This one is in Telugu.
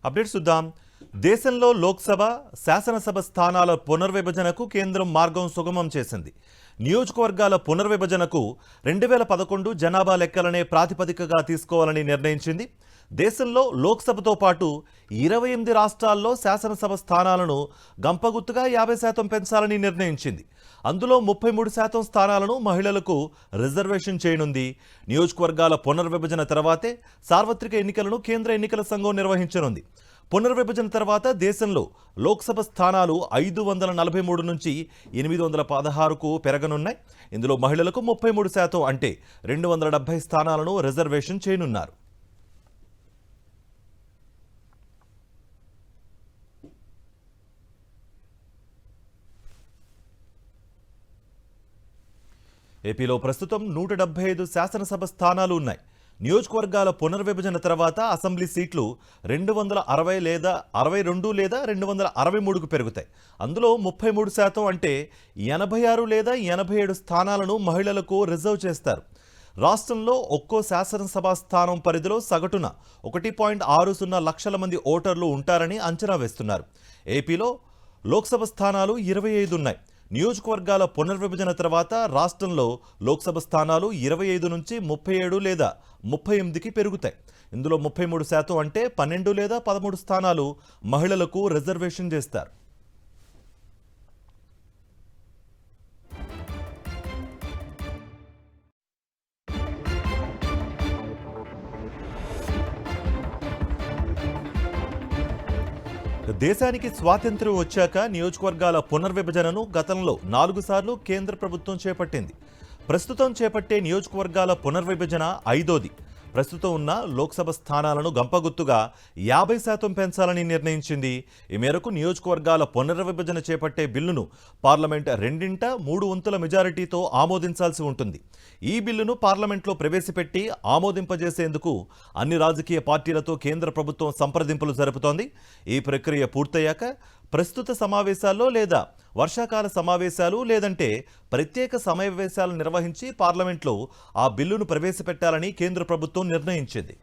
అప్డేట్స్ చూద్దాం. దేశంలో లోక్సభ, శాసనసభ స్థానాల పునర్విభజనకు కేంద్రం మార్గం సుగమం చేసింది. నియోజకవర్గాల పునర్విభజనకు 2011 జనాభా లెక్కలనే ప్రాతిపదికగా తీసుకోవాలని నిర్ణయించింది. దేశంలో లోక్సభతో పాటు 28 రాష్ట్రాల్లో శాసనసభ స్థానాలను గంపగుత్తుగా 50% పెంచాలని నిర్ణయించింది. అందులో 33% స్థానాలను మహిళలకు రిజర్వేషన్ చేయనుంది. నియోజకవర్గాల పునర్విభజన తర్వాతే సార్వత్రిక ఎన్నికలను కేంద్ర ఎన్నికల సంఘం నిర్వహించనుంది. పునర్విభజన తర్వాత దేశంలో లోక్సభ స్థానాలు 543 నుంచి 816కు పెరగనున్నాయి. ఇందులో మహిళలకు 33% అంటే 270 స్థానాలను రిజర్వేషన్ చేయనున్నారు. ఏపీలో ప్రస్తుతం 175 శాసనసభ స్థానాలు ఉన్నాయి. నియోజకవర్గాల పునర్విభజన తర్వాత అసెంబ్లీ సీట్లు 260 లేదా 62 లేదా 263కు పెరుగుతాయి. అందులో 33% అంటే 86 లేదా 87 స్థానాలను మహిళలకు రిజర్వ్ చేస్తారు. రాష్ట్రంలో ఒక్కో శాసనసభ స్థానం పరిధిలో సగటున 1.60 లక్షల మంది ఓటర్లు ఉంటారని అంచనా వేస్తున్నారు. ఏపీలో లోక్సభ స్థానాలు 25 ఉన్నాయి. నియోజకవర్గాల పునర్విభజన తర్వాత రాష్ట్రంలో లోక్సభ స్థానాలు 25 నుంచి 37 లేదా 38కి పెరుగుతాయి. ఇందులో 33% అంటే 12 లేదా 13 స్థానాలు మహిళలకు రిజర్వేషన్ చేస్తారు. దేశానికి స్వాతంత్ర్యం వచ్చాక నియోజకవర్గాల పునర్విభజనను గతంలో 4 సార్లు కేంద్ర ప్రభుత్వం చేపట్టింది. ప్రస్తుతం చేపట్టే నియోజకవర్గాల పునర్విభజన 5వది. ప్రస్తుతం ఉన్న లోక్సభ స్థానాలను గంపగుత్తుగా 50% పెంచాలని నిర్ణయించింది. ఈ మేరకు నియోజకవర్గాల పునర్విభజన చేపట్టే బిల్లును పార్లమెంట్ 2/3 వంతుల మెజారిటీతో ఆమోదించాల్సి ఉంటుంది. ఈ బిల్లును పార్లమెంట్లో ప్రవేశపెట్టి ఆమోదింపజేసేందుకు అన్ని రాజకీయ పార్టీలతో కేంద్ర ప్రభుత్వం సంప్రదింపులు జరుపుతోంది. ఈ ప్రక్రియ పూర్తయ్యాక ప్రస్తుత సమావేశాల్లో లేదా వర్షాకాల సమావేశాలు లేదంటే ప్రత్యేక సమావేశాలు నిర్వహించి పార్లమెంట్లో ఆ బిల్లును ప్రవేశపెట్టాలని కేంద్ర ప్రభుత్వం నిర్ణయించింది.